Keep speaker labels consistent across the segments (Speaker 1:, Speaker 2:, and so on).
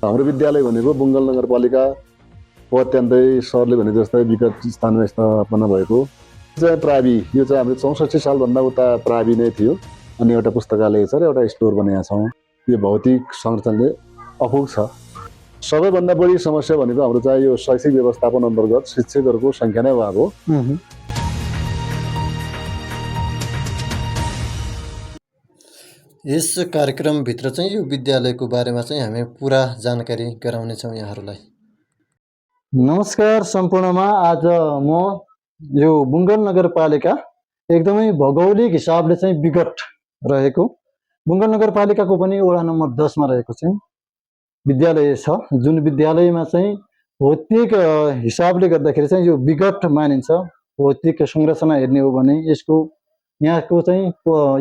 Speaker 1: हाम्रो विद्यालय भनेको बुङ्गल नगरपालिकाको अत्यन्तै सरले भने जस्तै विकट स्थानमा स्थापना भएको चाहिँ प्रावि यो चाहिँ हामीले 64 सालभन्दा उता प्रावि नै थियो। अनि एउटा पुस्तकालय छ र एउटा स्टोर बनाएका छौँ। यो भौतिक संरचनाले अपुग छ। सबैभन्दा बढी समस्या भनेको हाम्रो चाहिँ यो शैक्षिक व्यवस्थापन अन्तर्गत शिक्षकहरूको सङ्ख्या नै अभाव हो।
Speaker 2: यस कार्यक्रमभित्र चाहिँ यो विद्यालयको बारेमा चाहिँ हामी पुरा जानकारी गराउनेछौँ यहाँहरूलाई। नमस्कार सम्पूर्णमा। आज म यो बुङ्गल नगरपालिका एकदमै भौगोलिक हिसाबले चाहिँ विकट रहेको बुङ्गल नगरपालिकाको पनि वडा नम्बर 10 मा रहेको चाहिँ विद्यालय छ, जुन विद्यालयमा चाहिँ भौतिक हिसाबले गर्दाखेरि चाहिँ यो विकट मानिन्छ। भौतिक संरचना हेर्ने हो भने यसको यहाँको चाहिँ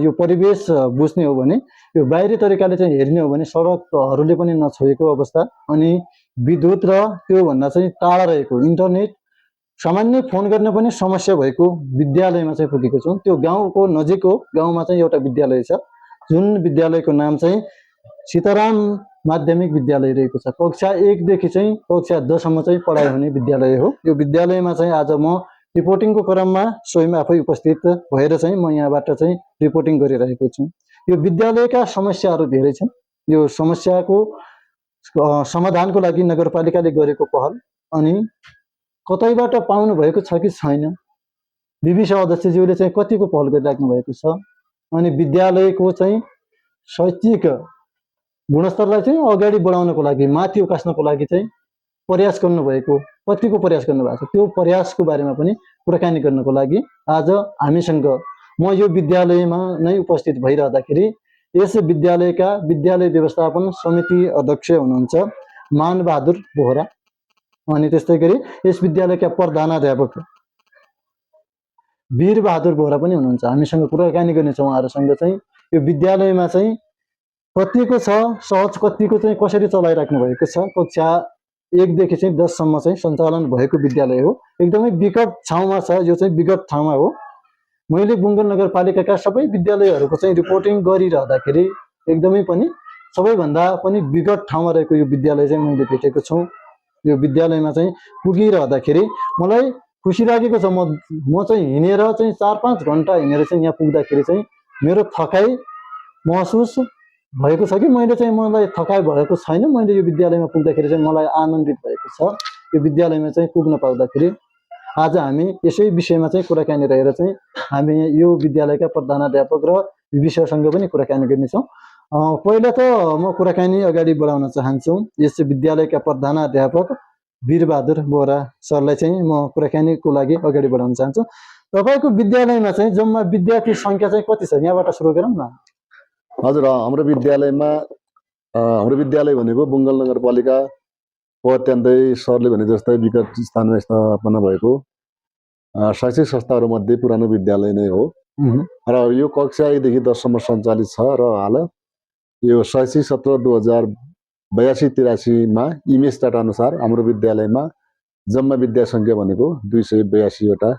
Speaker 2: यो परिवेश बुझ्ने हो भने यो बाहिरी तरिकाले चाहिँ हेर्ने हो भने सडकहरूले पनि नछोएको अवस्था, अनि विद्युत र त्योभन्दा चाहिँ टाढा रहेको इन्टरनेट सामान्य फोन गर्न पनि समस्या भएको विद्यालयमा चाहिँ पुगेको छौँ। त्यो गाउँको नजिकको गाउँमा चाहिँ एउटा विद्यालय छ, जुन विद्यालयको नाम चाहिँ सीताराम माध्यमिक विद्यालय रहेको छ। कक्षा 1 देखि चाहिँ कक्षा 10 सम्म चाहिँ पढाइ हुने विद्यालय हो। यो विद्यालयमा चाहिँ आज म रिपोर्टिङको क्रममा स्वयं आफै उपस्थित भएर चाहिँ म यहाँबाट चाहिँ रिपोर्टिङ गरिरहेको छु। यो विद्यालयका समस्याहरू धेरै छन्। यो समस्याको समाधानको लागि नगरपालिकाले गरेको पहल अनि कतैबाट पाउनु भएको छ कि छैन, विभिन्न अध्यक्षज्यूले चाहिँ कतिको पहल गरिराख्नु भएको छ, अनि विद्यालयको चाहिँ शैक्षिक गुणस्तरलाई चाहिँ अगाडि बढाउनको लागि माथि उकास्नको लागि चाहिँ प्रयास गर्नुभएको कतिको प्रयास गर्नुभएको छ, त्यो प्रयासको बारेमा पनि कुराकानी गर्नको लागि आज हामीसँग म यो विद्यालयमा नै उपस्थित भइरहँदाखेरि यस विद्यालयका विद्यालय व्यवस्थापन समिति अध्यक्ष हुनुहुन्छ मानबहादुर बोहरा, अनि त्यस्तै गरी यस विद्यालयका प्रधानाध्यापक वीरबहादुर बोहरा पनि हुनुहुन्छ। हामीसँग कुराकानी गर्नेछौँ उहाँहरूसँग चाहिँ यो विद्यालयमा चाहिँ कतिको छ सहज, कतिको चाहिँ कसरी चलाइराख्नु भएको छ। कक्षा 1 देखि चाहिँ 10 सम्म चाहिँ सञ्चालन भएको विद्यालय हो। एकदमै विकट ठाउँमा छ, यो चाहिँ विकट ठाउँमा हो। मैले बुङ्गल नगरपालिकाका सबै विद्यालयहरूको चाहिँ रिपोर्टिङ गरिरहँदाखेरि एकदमै पनि सबैभन्दा पनि विकट ठाउँमा रहेको यो विद्यालय चाहिँ मैले भेटेको छु। यो विद्यालयमा चाहिँ पुगिरहँदाखेरि मलाई खुसी लागेको छ। म चाहिँ हिँडेर चाहिँ 4-5 घन्टा हिँडेर चाहिँ यहाँ पुग्दाखेरि चाहिँ मेरो थकाइ महसुस भएको छ कि मलाई थकाइ भएको छैन। मैले यो विद्यालयमा पुग्दाखेरि चाहिँ मलाई आनन्दित भएको छ यो विद्यालयमा चाहिँ पुग्न पाउँदाखेरि। आज हामी यसै विषयमा चाहिँ कुराकानी रहेर चाहिँ हामी यो विद्यालयका प्रधानाध्यापक र विषयसँग पनि कुराकानी गर्नेछौँ। पहिला त म कुराकानी अगाडि बढाउन चाहन्छु यस विद्यालयका प्रधानाध्यापक वीरबहादुर बोहरा सरलाई चाहिँ म कुराकानीको लागि अगाडि बढाउन चाहन्छु। तपाईँको विद्यालयमा चाहिँ जम्मा विद्यार्थी सङ्ख्या चाहिँ कति छ, यहाँबाट सुरु गरौँ न।
Speaker 1: हजुर, हाम्रो विद्यालय भनेको बुङ्गल नगरपालिकाको अत्यन्तै सरले भने जस्तै विकट स्थानमा स्थापना भएको शैक्षिक संस्थाहरूमध्ये पुरानो विद्यालय नै हो र यो कक्षा 1 देखि 10 सम्म सञ्चालित छ र हाल यो शैक्षिक सत्र 2082-83 मा इमेज डाटा अनुसार हाम्रो विद्यालयमा जम्मा विद्या सङ्ख्या भनेको 282 वटा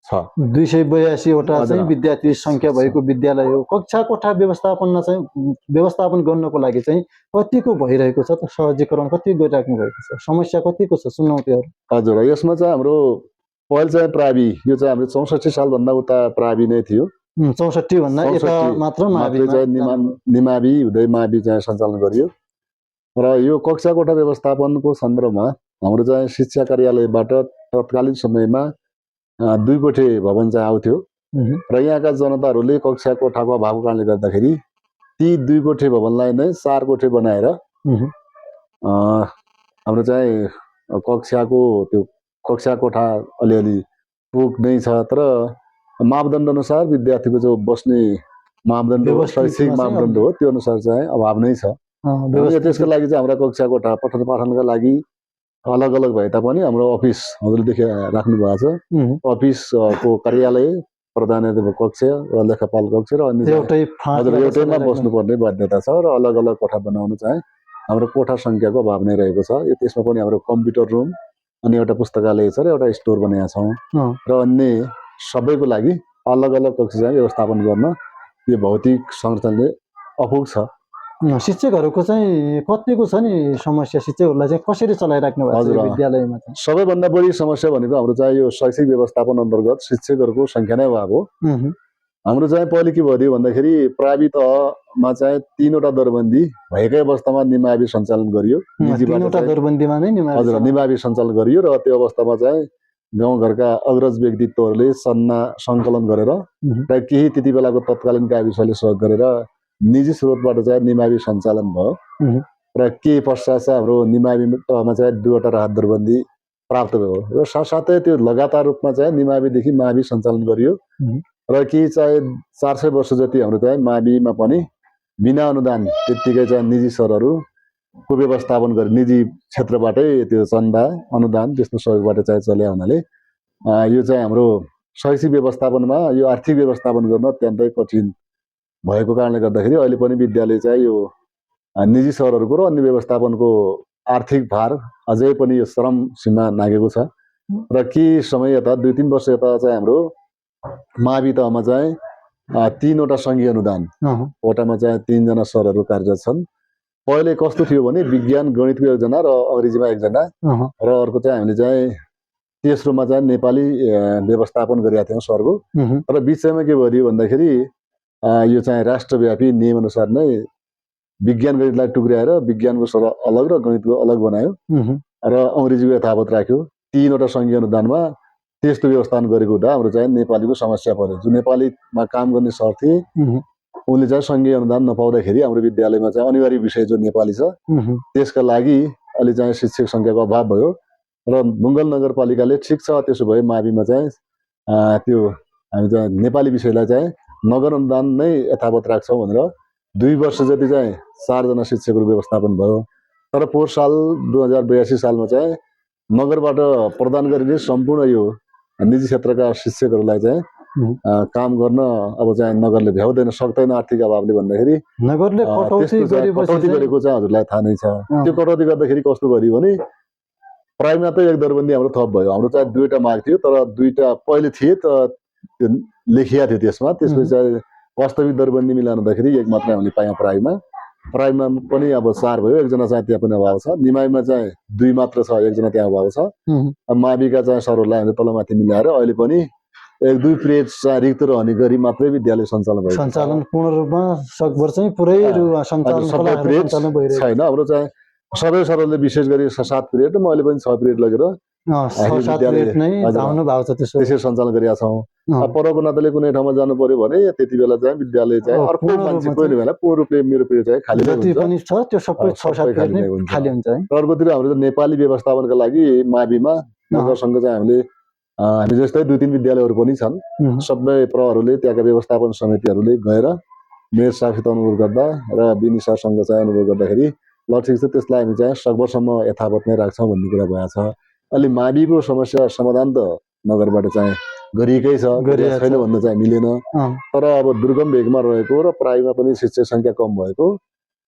Speaker 1: छ।
Speaker 2: 282 वटा चाहिँ विद्यार्थी सङ्ख्या भएको विद्यालय हो। कक्षा कोठा व्यवस्थापन गर्नको लागि चाहिँ कतिको भइरहेको छ त, सहजीकरण कति गरिराख्नु भएको छ, समस्या कतिको छ, चुनौतीहरू?
Speaker 1: हजुर, यसमा चाहिँ हाम्रो पहिल चाहिँ प्रावि, यो चाहिँ हाम्रो 64 सालभन्दा उता प्रावि नै थियो।
Speaker 2: 64 भन्दा यता मात्र
Speaker 1: निमावि हुँदै मावि चाहिँ सञ्चालन गरियो र यो कक्षा कोठा व्यवस्थापनको सन्दर्भमा हाम्रो चाहिँ शिक्षा कार्यालयबाट तत्कालीन समयमा 2 कोठे भवन चाहिँ आउँथ्यो र यहाँका जनताहरूले कक्षा कोठाको अभावको कारणले गर्दाखेरि ती 2 कोठे भवनलाई नै 4 कोठे बनाएर हाम्रो चाहिँ कक्षा कोठा अलिअलि पुग्नै छ, तर मापदण्ड अनुसार विद्यार्थीको जो बस्ने मापदण्ड शैक्षिक मापदण्ड हो त्यो अनुसार चाहिँ अभाव नै छ। त्यसको लागि चाहिँ हाम्रा कक्षा कोठा पठन पाठनका लागि अलग अलग भए तापनि हाम्रो अफिस हजुरले राख्नु भएको छ, अफिसको कार्यालय, प्रधानाध्यापक कक्ष र लेखापाल कक्ष र अन्य एउटैमा बस्नुपर्ने बाध्यता छ र अलग अलग कोठा बनाउनु चाहिँ हाम्रो कोठा सङ्ख्याको अभाव नै रहेको छ। त्यसमा पनि हाम्रो कम्प्युटर रुम अनि एउटा पुस्तकालय छ र एउटा स्टोर बनाएका छौँ र अन्य सबैको लागि अलग अलग कक्ष चाहिँ व्यवस्थापन गर्न यो भौतिक संरचनाले अपुग छ।
Speaker 2: शिक्षकहरूको चाहिँ कतिको छ नि समस्या, शिक्षकहरूलाई चाहिँ कसरी चलाइराख्नु भएको छ
Speaker 1: हजुर,
Speaker 2: यो विद्यालयमा चाहिँ?
Speaker 1: सबैभन्दा बढी समस्या भनेको हाम्रो चाहिँ यो शैक्षिक व्यवस्थापन अन्तर्गत शिक्षकहरूको सङ्ख्या नै अभाव हो। हाम्रो चाहिँ पहिले के भयो भन्दाखेरि प्राइभेट तहमा चाहिँ 3वटा दरबन्दी भएकै अवस्थामा निमावि सञ्चालन गरियो।
Speaker 2: तीनवटा दरबन्दीमा नै
Speaker 1: हजुर निमावि सञ्चालन गरियो र त्यो अवस्थामा चाहिँ गाउँघरका अग्रज व्यक्तित्वहरूले सङ्कलन गरेर र केही त्यति बेलाको तत्कालीन गाविसले सहयोग गरेर निजी स्रोतबाट चाहिँ निमावि सञ्चालन भयो र केही पश्चात चाहिँ हाम्रो निमावि तहमा चाहिँ 2वटा राहत दरबन्दी प्राप्त भयो र साथसाथै त्यो लगातार रूपमा चाहिँ निमाविदेखि मावि सञ्चालन गरियो र केही चाहिँ 400 वर्ष जति हाम्रो चाहिँ माविमा पनि बिना अनुदान त्यत्तिकै चाहिँ निजी सरहरूको व्यवस्थापन गरे, निजी क्षेत्रबाटै त्यो चन्दा अनुदान त्यस्तो सहयोगबाट चाहिँ चले हुनाले यो चाहिँ हाम्रो शैक्षिक व्यवस्थापनमा यो आर्थिक व्यवस्थापन गर्न अत्यन्तै कठिन भएको कारणले गर्दाखेरि अहिले पनि विद्यालय चाहिँ यो निजी सहरहरूको र अन्य व्यवस्थापनको आर्थिक भार अझै पनि यो श्रम सीमा नागेको छ र केही समय यता 2-3 वर्ष यता चाहिँ हाम्रो मावि तहमा चाहिँ 3वटा सङ्घीय अनुदान वटामा चाहिँ 3 जना सरहरू कार्यरत छन्। पहिले कस्तो थियो भने विज्ञान गणितको 1 जना र अङ्ग्रेजीमा 1 जना र अर्को चाहिँ हामीले चाहिँ तेस्रोमा चाहिँ नेपाली व्यवस्थापन गरेका थियौँ सरको र बिचमा के भयो भन्दाखेरि यो चाहिँ राष्ट्रव्यापी नियम अनुसार नै विज्ञान गणितलाई टुक्र्याएर विज्ञानको सर अलग र गणितको अलग बनायो र अङ्ग्रेजीको यथावत राख्यो। 3वटा सङ्घीय अनुदानमा त्यस्तो व्यवस्थापन गरेको हुँदा हाम्रो चाहिँ नेपालीको समस्या पर्यो। जो नेपालीमा काम गर्ने सर थिए उनले चाहिँ सङ्घीय अनुदान नपाउँदाखेरि हाम्रो विद्यालयमा चाहिँ अनिवार्य विषय जो नेपाली छ त्यसका लागि अहिले चाहिँ शिक्षक सङ्ख्याको अभाव भयो र बुङ्गल नगरपालिकाले ठिक छ त्यसो भए माविमा चाहिँ त्यो हामी चाहिँ नेपाली विषयलाई चाहिँ नगर अनुदान नै यथावत राख्छौँ भनेर 2 वर्ष जति चाहिँ 4 जना शिक्षकहरू व्यवस्थापन भयो। तर पोहोर साल 2082 सालमा चाहिँ नगरबाट प्रदान गरिने सम्पूर्ण यो निजी क्षेत्रका शिक्षकहरूलाई चाहिँ काम गर्न अब चाहिँ नगरले भ्याउँदैन, सक्दैन आर्थिक अभावले भन्दाखेरि
Speaker 2: नगरले
Speaker 1: कटौती गरेको चाहिँ हजुरलाई थाहा नै छ। त्यो कटौती गर्दाखेरि कस्तो गरियो भने प्राइममा त 1 दरबन्दी हाम्रो थप भयो। हाम्रो चाहिँ 2वटा माग थियो तर 2टा पहिले थिए त त्यो लेखिया थियो त्यसमा, त्यसपछि चाहिँ वास्तविक दरबन्दी मिलाउन हुँदाखेरि 1 मात्र हामीले पायौँ प्राइममा पनि अब 4 भयो, 1 जना चाहिँ त्यहाँ पनि अभाव छ। निमाविमा चाहिँ 2 मात्र छ, 1 जना त्यहाँ अभाव छ। माविका चाहिँ सरहरूलाई हामीले तलमाथि मिलाएर अहिले पनि 1-2 पिरियड चाहिँ रिक्त रहने गरी मात्रै विद्यालय सञ्चालन
Speaker 2: पूर्ण रूपमा सकभर चाहिँ पुरै सञ्चालन भइरहेको
Speaker 1: छैन। हाम्रो चाहिँ सबै सरहरूले विशेष गरी 7 पिरियड म अहिले पनि 6 पिरियड लगेर त्यसरी सञ्चालन गरेका छौँ। परको नाताले कुनै ठाउँमा जानु पर्यो भने त्यति बेला चाहिँ विद्यालय चाहिँ अर्को मान्छे कोही बेला पूर्ण रूपले मेरो पिरियड चाहिँ खाली
Speaker 2: हुन्छ।
Speaker 1: अर्कोतिर हाम्रो नेपाली व्यवस्थापनका लागि माविमा नगरसँग चाहिँ हामी जस्तै 2-3 विद्यालयहरू पनि छन्। सबै प्रहरूले त्यहाँका व्यवस्थापन समितिहरूले गएर मेयर साथसित अनुरोध गर्दा र बिनी सरसँग चाहिँ अनुरोध गर्दाखेरि ल ठिक छ त्यसलाई हामी चाहिँ सकभरसम्म यथावत नै राख्छौँ भन्ने कुरा भएको छ। अहिले माविको समस्या समाधान त नगरबाट चाहिँ गरिएकै छ, छैन भन्न चाहिँ मिलेन। तर अब दुर्गम भेगमा रहेको र प्राइमा पनि शिक्षक सङ्ख्या कम भएको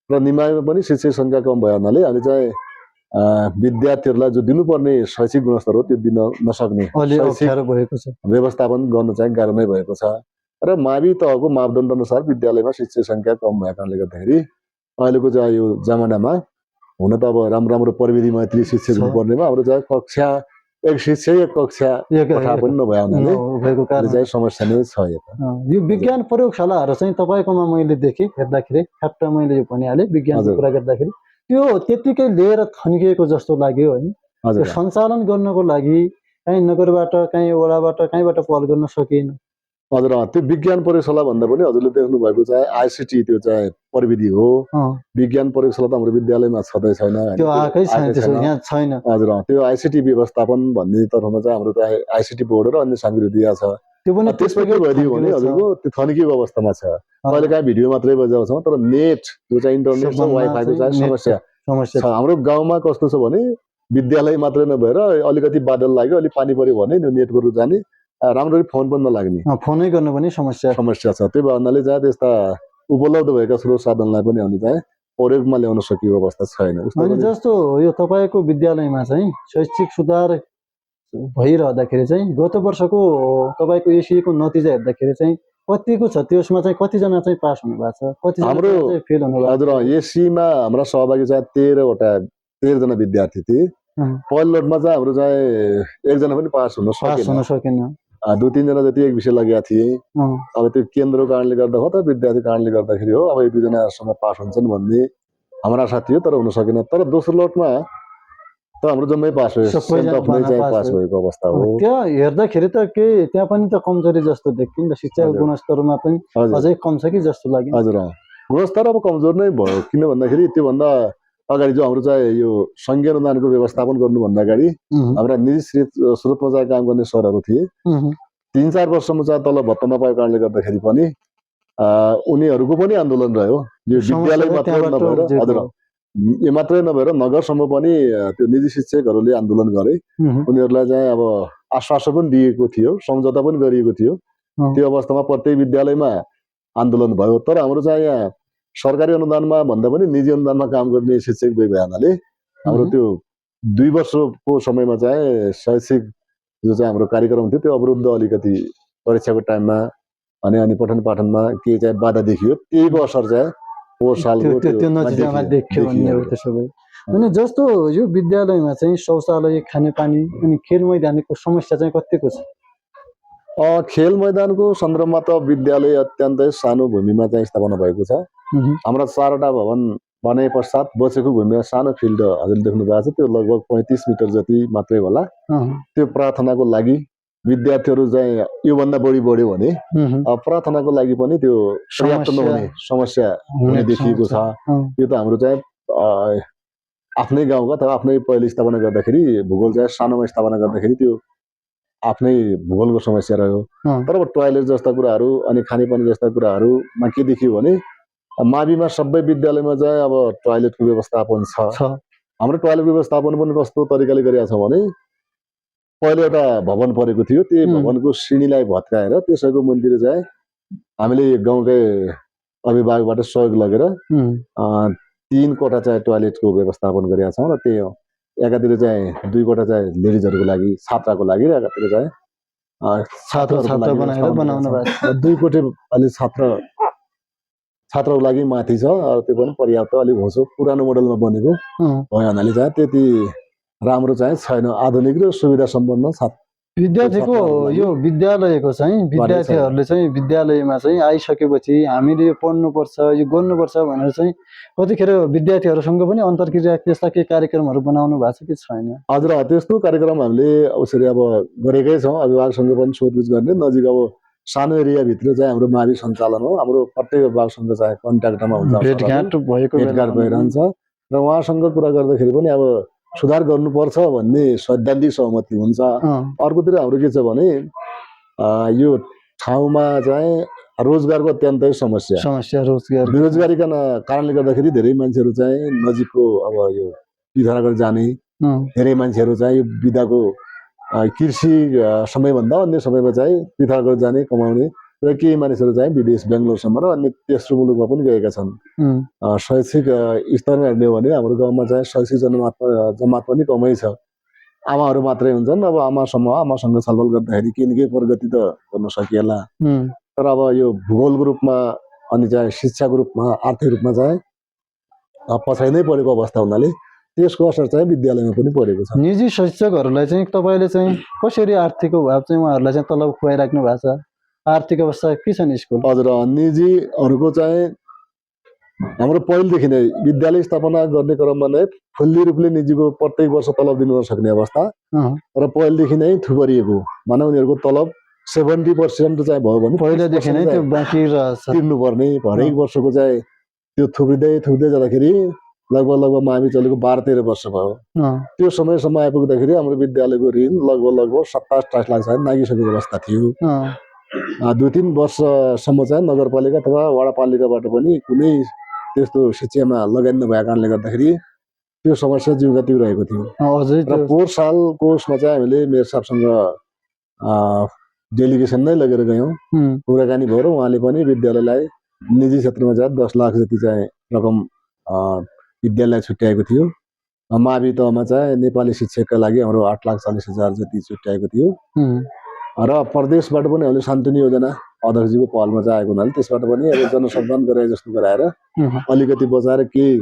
Speaker 1: र निमाविमा पनि शिक्षक सङ्ख्या कम भयो हुनाले हामी चाहिँ विद्यार्थीहरूलाई जो दिनुपर्ने शैक्षिक गुणस्तर हो त्यो दिन नसक्ने व्यवस्थापन गर्न चाहिँ गाह्रो नै भएको छ। र मावि तहको मापदण्ड अनुसार विद्यालयमा शिक्षक सङ्ख्या कम भएको कारणले गर्दाखेरि अहिलेको चाहिँ यो जमानामा हुन त अब राम्रो प्रविधि मैत्री शिक्षक हुनुपर्नेमा हाम्रो चाहिँ कक्षा 1 शिक्षक 1 कक्षा कोठा पनि नभए हुनाले चाहिँ समस्या नै छ।
Speaker 2: यो विज्ञान प्रयोगशालाहरू चाहिँ तपाईँकोमा मैले देखेँ हेर्दाखेरि ठ्याप्प मैले यो भनिहालेँ विज्ञानको कुरा गर्दाखेरि त्यो त्यतिकै लिएर थन्किएको जस्तो लाग्यो होइन। त्यो सञ्चालन गर्नको लागि काहीँ नगरबाट काहीँ वडाबाट कहीँबाट पहल गर्न सकिएन।
Speaker 1: हजुर त्यो विज्ञान प्रयोगशाला भन्दा पनि हजुरले देख्नु भएको चाहिँ आइसिटी त्यो चाहिँ प्रविधि हो। विज्ञान प्रयोगशाला त हाम्रो विद्यालयमा छँदै छैन,
Speaker 2: त्यो आएकै छैन।
Speaker 1: हजुर त्यो आइसिटी व्यवस्थापन भन्ने तर्फमा चाहिँ हाम्रो चाहिँ आइसिटी बोर्ड र अन्य सामग्री दिएको छ।
Speaker 2: त्यो पनि
Speaker 1: त्यसमा के भइदियो भने हजुरको त्यो थन्किएको अवस्थामा छ। अहिले कहीँ भिडियो मात्रै बजाउँछौँ तर नेट जो चाहिँ इन्टरनेट र वाइफाईको चाहिँ समस्या छ। हाम्रो गाउँमा कस्तो छ भने विद्यालय मात्रै नभएर अलिकति बादल लाग्यो अलिक पानी पर्यो भने नेटवर्क जाने राम्ररी फोन पनि नलाग्ने,
Speaker 2: फोनै गर्नु पनि समस्या
Speaker 1: छ। त्यो भन्नाले चाहिँ त्यस्ता उपलब्ध भएका स्रोत साधनलाई पनि हामीले चाहिँ प्रयोगमा ल्याउन सकिएको अवस्था छैन।
Speaker 2: अनि जस्तो यो तपाईँको विद्यालयमा चाहिँ शैक्षिक सुधार भइरहँदाखेरि चाहिँ गत वर्षको तपाईँको एसिएको नतिजा हेर्दाखेरि चाहिँ कतिको छ त्यसमा चाहिँ कतिजना चाहिँ पास हुनु भएको छ, कतिजना
Speaker 1: हाम्रो-
Speaker 2: चाहिँ फेल हुनु भएको
Speaker 1: हजुर एसीमा हाम्रा सहभागी चाहिँ 13 जना विद्यार्थी थिए। पहिलो लोटमा चाहिँ हाम्रो चाहिँ एकजना पनि पास हुन
Speaker 2: पास हुन
Speaker 1: सकेन।
Speaker 2: सकेन।
Speaker 1: 2-3 जना जति एक विषय लगेका थिए। अब त्यो केन्द्रको कारणले गर्दा हो त विद्यार्थी कारणले गर्दाखेरि हो, अब 1-2 जनासम्म पास हुन्छन् भन्ने हाम्रा साथी हो, तर हुन सकेन। तर दोस्रो लोटमा त हाम्रो जम्मै पास भयो,
Speaker 2: सबैजना
Speaker 1: चाहिँ पास भएको अवस्था हो।
Speaker 2: त्यो हेर्दाखेरि त के त्यहाँ पनि त कमजोरी जस्तो देखियो नि त, शिक्षाको गुणस्तरमा पनि अझै कम छ कि जस्तो लाग्यो।
Speaker 1: हजुर गुणस्तर अब कमजोर नै भयो, किन भन्दाखेरि त्योभन्दा अगाडि जो हाम्रो चाहिँ यो सङ्घीय अनुदानको व्यवस्थापन गर्नुभन्दा अगाडि हाम्रा निजी स्रोतमा चाहिँ काम गर्ने सरहरू थिए। 3-4 वर्षसम्म चाहिँ तल भत्ता नपाएको कारणले गर्दाखेरि पनि उनीहरूको पनि आन्दोलन रह्यो। यो विद्यालय मात्रै नभएर हजुर यो मात्रै नभएर नगरसम्म पनि त्यो निजी शिक्षकहरूले आन्दोलन गरे। उनीहरूलाई चाहिँ अब आश्वासन पनि दिएको थियो, सम्झौता पनि गरिएको थियो। त्यो अवस्थामा प्रत्येक विद्यालयमा आन्दोलन भयो। तर हाम्रो चाहिँ यहाँ सरकारी अनुदानमा भन्दा पनि निजी अनुदानमा काम गर्ने शिक्षक भए हुनाले हाम्रो त्यो 2 वर्षको समयमा चाहिँ शैक्षिक जो चाहिँ हाम्रो कार्यक्रम थियो त्यो अवरुद्ध अलिकति परीक्षाको टाइममा अनि पठन पाठनमा के चाहिँ बाधा देखियो। त्यहीको असर चाहिँ पोहोर सालको
Speaker 2: त्यो नतिजामा देखियो भन्ने हो त्यसो भए। अनि जस्तो यो विद्यालयमा चाहिँ शौचालय, खानेपानी अनि खेल मैदानको समस्या चाहिँ कतिको छ?
Speaker 1: खेल मैदानको सन्दर्भमा त विद्यालय अत्यन्तै सानो भूमिमा चाहिँ स्थापना भएको छ। हाम्रा 4वटा भवन बनाए पश्चात बचेको भूमिमा सानो फिल्ड हजुरले देख्नु भएको छ, त्यो लगभग 35 मिटर जति मात्रै होला। त्यो प्रार्थनाको लागि विद्यार्थीहरू चाहिँ योभन्दा बढी बढ्यो भने प्रार्थनाको लागि पनि त्यो पर्याप्त नहुने समस्या हुने देखिएको छ। यो त हाम्रो चाहिँ आफ्नै गाउँका अथवा आफ्नै पहिले स्थापना गर्दाखेरि भूगोल चाहिँ सानोमा स्थापना गर्दाखेरि त्यो आफ्नै भूगोलको समस्या रह्यो। तर अब टोयलेट जस्ता कुराहरू अनि खानेपानी जस्ता कुराहरूमा के देखियो भने माविमा सबै विद्यालयमा चाहिँ अब टोयलेटको व्यवस्थापन छ। हाम्रो टोयलेट व्यवस्थापन पनि कस्तो तरिकाले गरेका छौँ भने पहिले एउटा भवन परेको थियो, त्यो भवनको सिँढीलाई भत्काएर त्यसैको मन्दिर चाहिँ हामीले गाउँकै अभिभावकबाट सहयोग लगेर 3 कोठा चाहिँ टोयलेटको व्यवस्थापन गरेका छौँ र त्यो एकातिर चाहिँ 2 कोठा चाहिँ लेडिजहरूको लागि छात्राको लागि र एकातिर चाहिँ
Speaker 2: छात्र बनाएर बनाउनु भएको छ।
Speaker 1: 2 कोठे अलि छात्रको लागि माथि छ, त्यो पनि पर्याप्त अलिक होसो पुरानो मोडलमा बनेको भयो हुनाले चाहिँ त्यति राम्रो चाहिँ छैन। आधुनिक र सुविधा सम्पन्न
Speaker 2: विद्यार्थीको यो विद्यालयको चाहिँ विद्यार्थीहरूले चाहिँ विद्यालयमा चाहिँ आइसकेपछि हामीले यो पढ्नुपर्छ, यो गर्नुपर्छ भनेर चाहिँ कतिखेर विद्यार्थीहरूसँग पनि अन्तर्क्रिया त्यस्ता केही कार्यक्रमहरू बनाउनु भएको छ कि छैन?
Speaker 1: हजुर त्यस्तो कार्यक्रम हामीले उसरी अब गरेकै छौँ। अभिभावकसँग पनि सोधपुछ गर्ने नजिक अब सानो एरियाभित्र चाहिँ हाम्रो मावि सञ्चालन हो। हाम्रो प्रत्येक अभिभावकसँग चाहिँ कन्ट्याक्टमा हुन्छ,
Speaker 2: भेटघाट
Speaker 1: भइरहन्छ र उहाँसँग कुरा गर्दाखेरि पनि अब सुधार गर्नुपर्छ भन्ने सैद्धान्तिक सहमति हुन्छ। अर्कोतिर हाम्रो के छ भने यो ठाउँमा चाहिँ रोजगारको अत्यन्तै समस्या बेरोजगारीका कारणले गर्दाखेरि धेरै मान्छेहरू चाहिँ नजिकको अब यो पिथरागढ जाने, धेरै मान्छेहरू चाहिँ यो बिदाको कृषि समयभन्दा अन्य समयमा चाहिँ पिथरागढ जाने कमाउने र केही मानिसहरू चाहिँ विदेश बेङ्गलोरसम्म र अन्य तेस्रो मुलुकमा पनि गएका छन्। शैक्षिक स्तरमा हेर्ने हो भने हाम्रो गाउँमा चाहिँ शैक्षिक जमात पनि कमै छ, आमाहरू मात्रै हुन्छन्। अब आमासँग छलफल गर्दाखेरि केही न केही प्रगति त गर्न सकिएला, तर अब यो भूगोलको रूपमा अनि चाहिँ शिक्षाको रूपमा आर्थिक रूपमा चाहिँ पछाडि नै परेको अवस्था हुनाले त्यसको असर चाहिँ विद्यालयमा पनि परेको छ।
Speaker 2: निजी शिक्षकहरूलाई चाहिँ तपाईँले चाहिँ कसरी आर्थिक अभाव चाहिँ उहाँहरूलाई चाहिँ तलब खुवाइराख्नु भएको छ? आर्थिक अवस्था के छ नि स्कुल?
Speaker 1: हजुर निजीहरूको चाहिँ हाम्रो पहिलेदेखि नै विद्यालय स्थापना गर्ने क्रममा नै फुल्ली रूपले निजीको प्रत्येक वर्ष तलब दिनु नसक्ने अवस्था र पहिलेदेखि नै थुपरिएको, मानव उनीहरूको तलब 70% चाहिँ भयो भने
Speaker 2: पहिलेदेखि नै त्यो बाँकी
Speaker 1: तिर्नुपर्ने। हरेक वर्षको चाहिँ त्यो थुप्रिँदै जाँदाखेरि लगभग मावि चलेको 12-13 वर्ष भयो। त्यो समयसम्म आइपुग्दाखेरि हाम्रो विद्यालयको ऋण लगभग 27-28 लाख चाहिँ नागिसकेको अवस्था थियो। 2-3 वर्षसम्म चाहिँ नगरपालिका अथवा वडापालिकाबाट पनि कुनै त्यस्तो शिक्षामा लगानी नभएको कारणले गर्दाखेरि त्यो समस्या जिउका तिउ रहेको थियो। र पोहोर सालको उसमा चाहिँ हामीले मेयर साहबसँग डेलिगेसन नै लगेर गयौँ, कुराकानी भयो र उहाँले पनि विद्यालयलाई निजी क्षेत्रमा चाहिँ 10 लाख जति चाहिँ रकम विद्यालय छुट्याएको थियो। मावि तहमा चाहिँ नेपाली शिक्षकका लागि हाम्रो 8,40,000 जति छुट्याएको थियो र प्रदेशबाट पनि हामीले शान्तनु योजना अध्यक्षजीको पहलमा चाहिँ आएको हुनाले त्यसबाट पनि अब जनसम्मान गराए जस्तो गराएर अलिकति बचाएर केही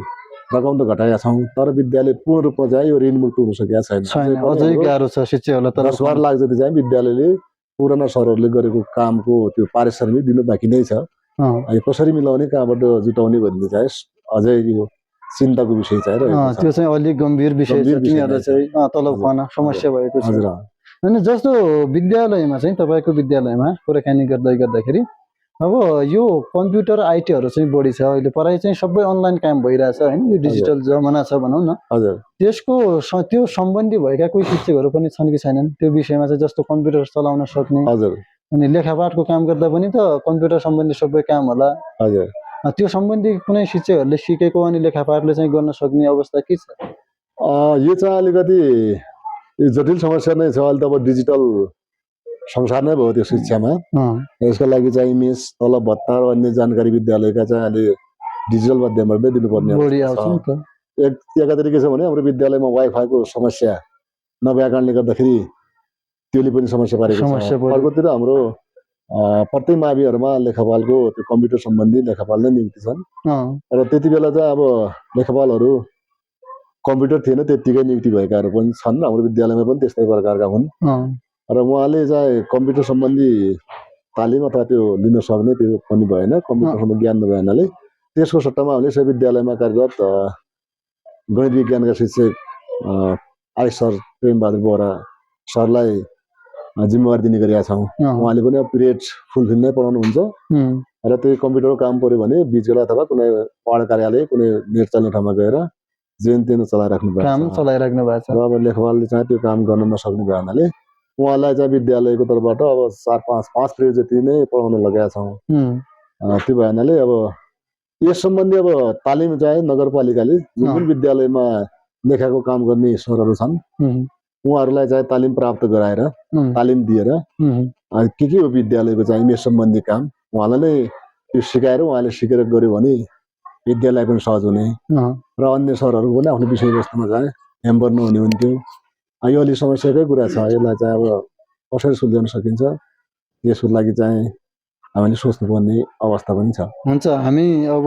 Speaker 1: रकम त घटाएका छौँ, तर विद्यालय पूर्ण रूपमा चाहिँ यो ऋणमुक्त हुन सकेका छैन।
Speaker 2: अझै गाह्रो छ शिक्षकहरूलाई। तर
Speaker 1: 10 बार लाग्छ चाहिँ विद्यालयले पुराना सरहरूले गरेको कामको त्यो पारिश्रमिक दिनु बाँकी नै छ। कसरी मिलाउने, कहाँबाट जुटाउने भन्ने चाहिँ अझै यो चिन्ताको विषय चाहिँ रहेको छ।
Speaker 2: त्यो चाहिँ अलिक गम्भीर विषय छ, तिनीहरूलाई चाहिँ तलब खुवाउन समस्या भएको छ। अनि जस्तो विद्यालयमा चाहिँ तपाईँको विद्यालयमा कुराकानी गर्दाखेरि अब यो कम्प्युटर आइटीहरू चाहिँ बढी छ, अहिले पढाइ चाहिँ सबै अनलाइन काम भइरहेछ होइन, यो डिजिटल जमाना छ भनौँ न। त्यसको त्यो सम्बन्धी भएका कोही शिक्षकहरू पनि छन् कि छैनन् त्यो विषयमा चाहिँ, जस्तो कम्प्युटर चलाउन सक्ने? अनि लेखापाठको काम गर्दा पनि त कम्प्युटर सम्बन्धी सबै काम होला। त्यो सम्बन्धी कुनै शिक्षकहरूले सिकेको अनि लेखापाठले चाहिँ गर्न सक्ने अवस्था के छ?
Speaker 1: यो चाहिँ अलिकति जटिल समस्या नै छ। अहिले त अब डिजिटल संसार नै भयो त्यो शिक्षामा। यसको लागि चाहिँ इमेज, तलब भत्ता र अन्य जानकारी विद्यालयका चाहिँ अहिले डिजिटल माध्यमबाट नै दिनुपर्ने एकातिर के छ भने हाम्रो विद्यालयमा वाइफाईको समस्या नभएको कारणले गर्दाखेरि त्यसले पनि समस्या पारेको छ। अर्कोतिर हाम्रो प्रत्येक माविहरूमा लेखापालको त्यो कम्प्युटर सम्बन्धी लेखापाल नै नियुक्ति छन् र त्यति बेला चाहिँ अब लेखापालहरू कम्प्युटर थिएन त्यतिकै नियुक्ति भएकाहरू पनि छन्। हाम्रो विद्यालयमा पनि त्यस्तै प्रकारका हुन् र उहाँले चाहिँ कम्प्युटर सम्बन्धी तालिम अथवा त्यो लिन सक्ने त्यो पनि भएन, कम्प्युटर सम्बन्धी ज्ञान नभए हुनाले त्यसको सट्टामा हामीले सबै विद्यालयमा कार्यरत गणित विज्ञानका शिक्षक आइ सर प्रेमबहादुर बोहरा सरलाई जिम्मेवारी दिने गरेका छौँ। उहाँले पनि अब पिरियड फुलफिल नै पढाउनुहुन्छ र त्यही कम्प्युटरको काम पऱ्यो भने बिचगेला अथवा कुनै पढ कार्यालय कुनै नेट चल्ने ठाउँमा गएर जेन तेन चलाइराख्नु भएको छ। र अब लेखपालले चाहिँ त्यो काम गर्न नसक्ने भए हुनाले उहाँलाई चाहिँ विद्यालयको तर्फबाट अब 4-5 पिरियड जति नै पढाउन लगाएका छौँ। त्यो भए हुनाले अब यस सम्बन्धी अब तालिम चाहिँ नगरपालिकाले जुन विद्यालयमा लेखाको काम गर्ने सरहरू छन् उहाँहरूलाई चाहिँ तालिम प्राप्त गराएर तालिम दिएर के हो विद्यालयको चाहिँ इमेज सम्बन्धी काम उहाँलाई नै त्यो सिकाएर उहाँले सिकेर गऱ्यो भने विद्यालय पनि सहज हुने र अन्य सरहरू पनि आफ्नो विषयवस्तुमा चाहिँ ह्याम्पर नहुने हुन्थ्यो। यो अलिक समस्याकै कुरा छ। यसलाई चाहिँ अब कसरी सुल्झाउन सकिन्छ यसको लागि चाहिँ हामीले सोच्नुपर्ने अवस्था पनि छ।
Speaker 2: हुन्छ, हामी अब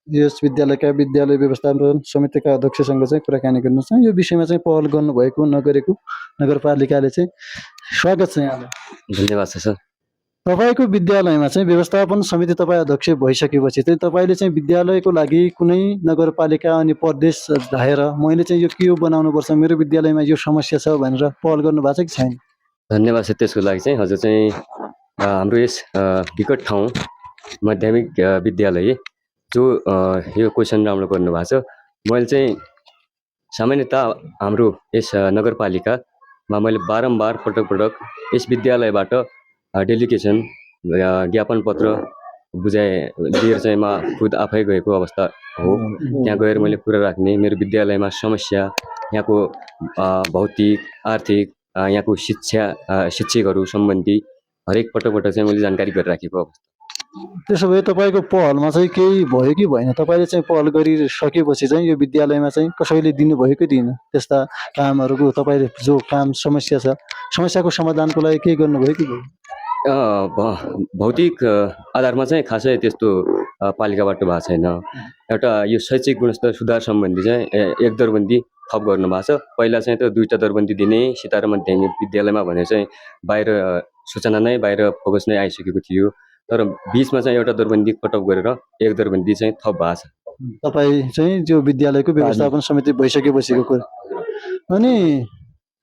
Speaker 2: यस विद्यालयका विद्यालय व्यवस्थापन समितिका अध्यक्षसँग चाहिँ कुराकानी गर्न छ। यो विषयमा चाहिँ पहल गर्नुभएको नगरेको नगरपालिकाले चाहिँ स्वागत छ यहाँलाई।
Speaker 3: धन्यवाद छ सर।
Speaker 2: तपाईँको विद्यालयमा चाहिँ व्यवस्थापन समिति तपाईँ अध्यक्ष भइसकेपछि चाहिँ तपाईँले चाहिँ विद्यालयको लागि कुनै नगरपालिका अनि प्रदेश धाएर मैले चाहिँ यो के हो बनाउनुपर्छ, मेरो विद्यालयमा यो समस्या छ भनेर पहल गर्नु भएको छ कि छैन?
Speaker 3: धन्यवाद छ त्यसको लागि चाहिँ। हजुर चाहिँ हाम्रो यस विकट ठाउँ माध्यमिक विद्यालय जो यो क्वेसन राम्रो गर्नुभएको छ। मैले चाहिँ सामान्यतः हाम्रो यस नगरपालिकामा मैले बारम्बार पटक यस विद्यालयबाट डेलिगेसन ज्ञापन पत्र बुझाइ लिएर चाहिँ म खुद आफै गएको अवस्था हो। त्यहाँ गएर मैले कुरा राख्ने मेरो विद्यालयमा समस्या, यहाँको भौतिक आर्थिक यहाँको शिक्षकहरू सम्बन्धी हरेक पटक चाहिँ मैले जानकारी गरिराखेको अवस्था।
Speaker 2: त्यसो भए तपाईँको पहलमा चाहिँ केही भयो कि भएन? तपाईँले चाहिँ पहल गरिसकेपछि चाहिँ यो विद्यालयमा चाहिँ कसैले दिनुभयो कि दिएन त्यस्ता कामहरूको? तपाईँले जो काम समस्या छ समस्याको समाधानको लागि केही गर्नुभयो कि?
Speaker 3: भौतिक आधारमा चाहिँ खासै त्यस्तो पालिकाबाट भएको छैन। एउटा यो शैक्षिक गुणस्तर सुधार सम्बन्धी चाहिँ एक दरबन्दी थप गर्नु भएको छ। पहिला चाहिँ त 2टा दरबन्दी दिने सितारा माध्यमिक विद्यालयमा भने चाहिँ बाहिर सूचना नै बाहिर फोकस नै आइसकेको थियो, तर बिचमा चाहिँ एउटा दरबन्दी कटअप गरेर एक दरबन्दी चाहिँ थप भएको छ।
Speaker 2: तपाईँ चाहिँ जो विद्यालयको व्यवस्थापन समिति भइसकेपछिको कुरा। अनि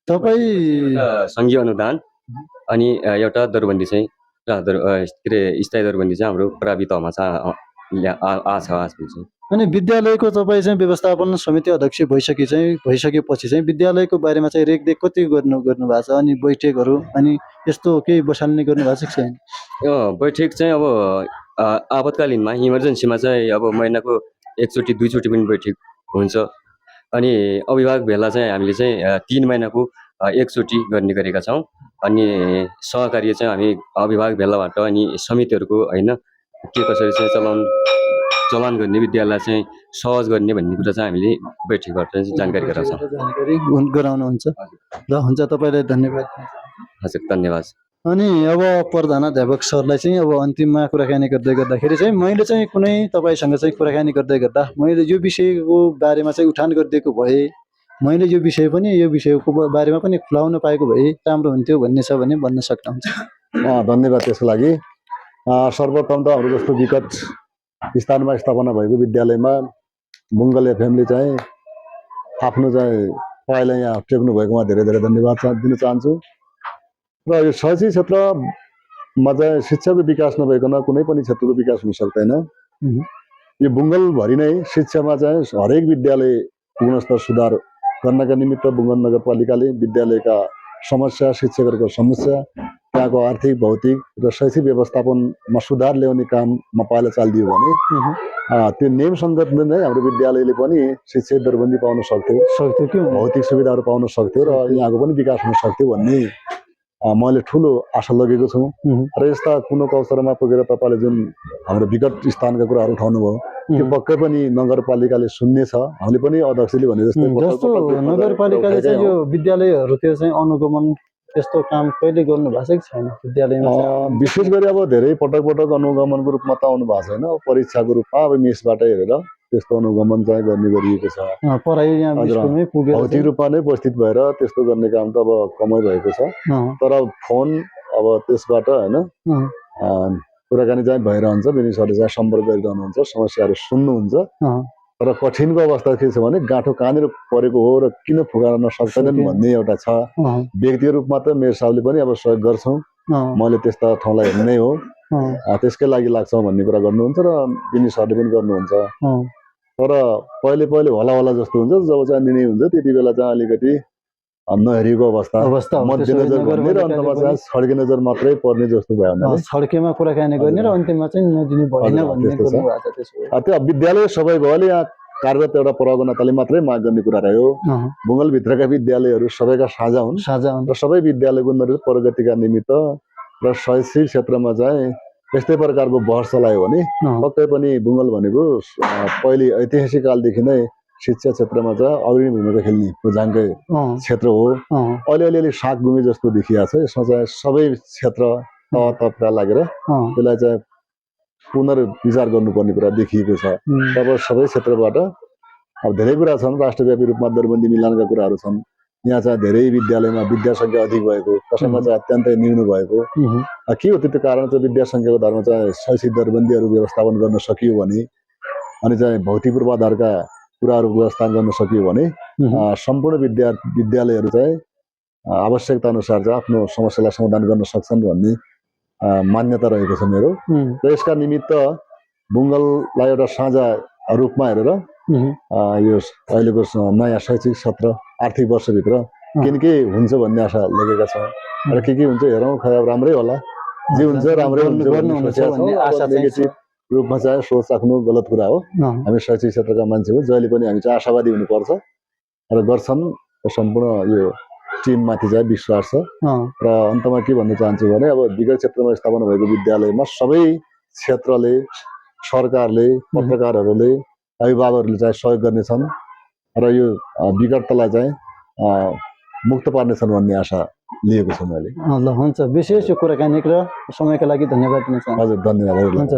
Speaker 2: तपाईँ
Speaker 3: सङ्घीय अनुदान अनि एउटा दरबन्दी चाहिँ के अरे स्थायी दरबन्दी चाहिँ हाम्रो प्रावि तहमा छ आजको।
Speaker 2: अनि विद्यालयको तपाईँ चाहिँ व्यवस्थापन समिति अध्यक्ष भइसकेपछि चाहिँ विद्यालयको बारेमा चाहिँ रेखदेख कति गर्नु भएको छ? अनि बैठकहरू अनि यस्तो केही बसाल्ने गर्नु भएको छ कि छैन?
Speaker 3: बैठक चाहिँ अब आपतकालीनमा इमर्जेन्सीमा चाहिँ अब महिनाको 1चोटि 2चोटि पनि बैठक हुन्छ। अनि अभिभावक भेला चाहिँ हामीले चाहिँ 3 महिनाको 1चोटि गर्ने गरेका छौँ। अनि सहकार्य चाहिँ हामी अभिभावक भेलाबाट अनि समितिहरूको होइन के कसरी चाहिँ चलान गर्ने विद्यालय चाहिँ सहज गर्ने भन्ने कुरा चाहिँ हामीले बैठकबाट चाहिँ जानकारी गराउँछौँ।
Speaker 2: ल, हुन्छ, तपाईँलाई धन्यवाद।
Speaker 3: हजुर धन्यवाद।
Speaker 2: अनि अब प्रधानाध्यापक सरलाई चाहिँ अब अन्तिममा कुराकानी गर्दै गर्दाखेरि चाहिँ मैले चाहिँ कुनै तपाईँसँग चाहिँ कुराकानी गर्दै गर्दा मैले यो विषयको बारेमा चाहिँ उठान गरिदिएको भए मैले यो विषय पनि यो विषयको बारेमा पनि खुलाउन पाएको भए राम्रो हुन्थ्यो भन्ने छ भने भन्न सक्नुहुन्छ।
Speaker 1: धन्यवाद त्यसको लागि। सर्वप्रथम त हाम्रो जस्तो विकट स्थानमा स्थापना भएको विद्यालयमा बुङ्गल एफएमले चाहिँ आफ्नो चाहिँ पाइला यहाँ टेक्नु भएकोमा धेरै धेरै धन्यवाद दिन चाहन्छु। र यो शैक्षिक क्षेत्रमा चाहिँ शिक्षाको विकास नभइकन कुनै पनि क्षेत्रको विकास हुन सक्दैन। यो बुङ्गलभरि नै शिक्षामा चाहिँ हरेक विद्यालय गुणस्तर सुधार गर्नका निमित्त बुङ्गल नगरपालिकाले विद्यालयका समस्या, शिक्षकहरूको समस्या, त्यहाँको आर्थिक, भौतिक र शैक्षिक व्यवस्थापनमा सुधार ल्याउने काममा पाइला चालिदियो भने त्यो नियम सङ्गतले नै हाम्रो विद्यालयले पनि शिक्षक दरबन्दी पाउन सक्थ्यो, भौतिक सुविधाहरू पाउन सक्थ्यो र यहाँको पनि विकास हुन सक्थ्यो भन्ने मैले ठुलो आशा लगेको छु। र यस्ता कुनै अवसरमा पुगेर तपाईँले जुन हाम्रो विगत स्थानका कुराहरू उठाउनु भयो त्यो पक्कै पनि नगरपालिकाले सुन्नेछ। हामीले पनि अध्यक्षले भने जस्तै
Speaker 2: नगरपालिकाले चाहिँ यो विद्यालयहरूतिर चाहिँ अनुगमन त्यस्तो काम कहिले गर्नु भएको छ कि छैन विद्यालयमा?
Speaker 1: विशेष गरी अब धेरै पटक पटक अनुगमनको रूपमा त आउनु भएको छैन। परीक्षाको रूपमा अब मेसबाट हेरेर त्यस्तो अनुगमन चाहिँ गर्ने गरिएको छ। भौतिक रूपमा नै उपस्थित भएर त्यस्तो गर्ने काम त अब कमै भएको छ। तर फोन अब त्यसबाट होइन कुराकानी चाहिँ भइरहन्छ, मिनिसहरूले चाहिँ सम्पर्क गरिरहनुहुन्छ, समस्याहरू सुन्नुहुन्छ। तर कठिनको अवस्था के छ भने गाँठो कहाँनिर परेको हो र किन फुकाउन सक्दैनन् भन्ने एउटा छ। व्यक्तिगत रूपमा त मेरो साहबले पनि अब सहयोग गर्छौँ, मैले त्यस्ता ठाउँलाई हेर्ने हो, त्यसकै लागि लाग्छौँ भन्ने कुरा गर्नुहुन्छ र मिनिसहरूले पनि गर्नुहुन्छ। तर पहिले होला होला जस्तो हुन्छ, जब चाहिँ निर्णय हुन्छ त्यति बेला चाहिँ अलिकति नहेरेको अवस्था मध्यनजर गर्ने र अन्तमा चाहिँ छड्के नजर मात्रै पर्ने जस्तो भयो भने
Speaker 2: छड्केमा कुराकानी गर्ने र अन्तिममा चाहिँ नदिनु भएन भन्ने कुरा भएको छ।
Speaker 1: त्यो विद्यालय सबै भएले यहाँ कार्यरत एउटा प्रभावको नाताले मात्रै माग गर्ने कुरा रह्यो। बुङ्गलभित्रका विद्यालयहरू सबैका साझा हुन् र सबै विद्यालयको प्रगतिका निमित्त र शैक्षिक क्षेत्रमा चाहिँ यस्तै प्रकारको बहस चलायो भने पक्कै पनि बुङ्गल भनेको पहिले ऐतिहासिक कालदेखि नै शिक्षा क्षेत्रमा चाहिँ अग्रणी भूमिका खेल्ने खोजाङकै क्षेत्र हो। अलिअलि साग गुमी जस्तो देखिएको छ। यसमा चाहिँ सबै क्षेत्र तहका लागेर त्यसलाई चाहिँ पुनर्विचार गर्नुपर्ने कुरा देखिएको छ। तब सबै क्षेत्रबाट अब धेरै कुरा छन्, राष्ट्रव्यापी रूपमा दरबन्दी मिलानका कुराहरू छन्। यहाँ चाहिँ धेरै विद्यालयमा विद्या सङ्ख्या अधिक भएको, कसैमा चाहिँ अत्यन्तै न्यून भएको के हो त्यो कारण चाहिँ विद्या सङ्ख्याको आधारमा चाहिँ शैक्षिक दरबन्दीहरू व्यवस्थापन गर्न सकियो भने अनि चाहिँ भौतिक पूर्वाधारका कुराहरू व्यवस्था गर्न सकियो भने सम्पूर्ण विद्यालयहरू चाहिँ आवश्यकता अनुसार चाहिँ आफ्नो समस्यालाई समाधान गर्न सक्छन् भन्ने मान्यता रहेको छ मेरो। र यसका निमित्त बुङ्गललाई एउटा साझा रूपमा हेरेर यो अहिलेको नयाँ शैक्षिक सत्र आर्थिक वर्षभित्र के हुन्छ भन्ने आशा लगेका छौँ। र के हुन्छ हेरौँ, खै राम्रै होला, जे हुन्छ राम्रै हुन्छ भन्ने आशा नेगेटिभ रूपमा चाहिँ सोच राख्नु गलत कुरा हो। हामी शैक्षिक क्षेत्रका मान्छे हो, जहिले पनि हामी चाहिँ आशावादी हुनुपर्छ र गर्छन्। सम्पूर्ण यो टिममाथि चाहिँ विश्वास छ। र अन्तमा के भन्न चाहन्छु भने अब विगत क्षेत्रमा स्थापना भएको विद्यालयमा सबै क्षेत्रले, सरकारले, पत्रकारहरूले, अभिभावकहरूले चाहिँ सहयोग गर्नेछन् र यो विगतलाई चाहिँ मुक्त पार्नेछन् भन्ने आशा लिएको छु मैले।
Speaker 2: ल हुन्छ, विशेष यो कुराकानी र समयका लागि धन्यवाद दिन चाहन्छु।
Speaker 1: हजुर धन्यवाद।
Speaker 2: हुन्छ।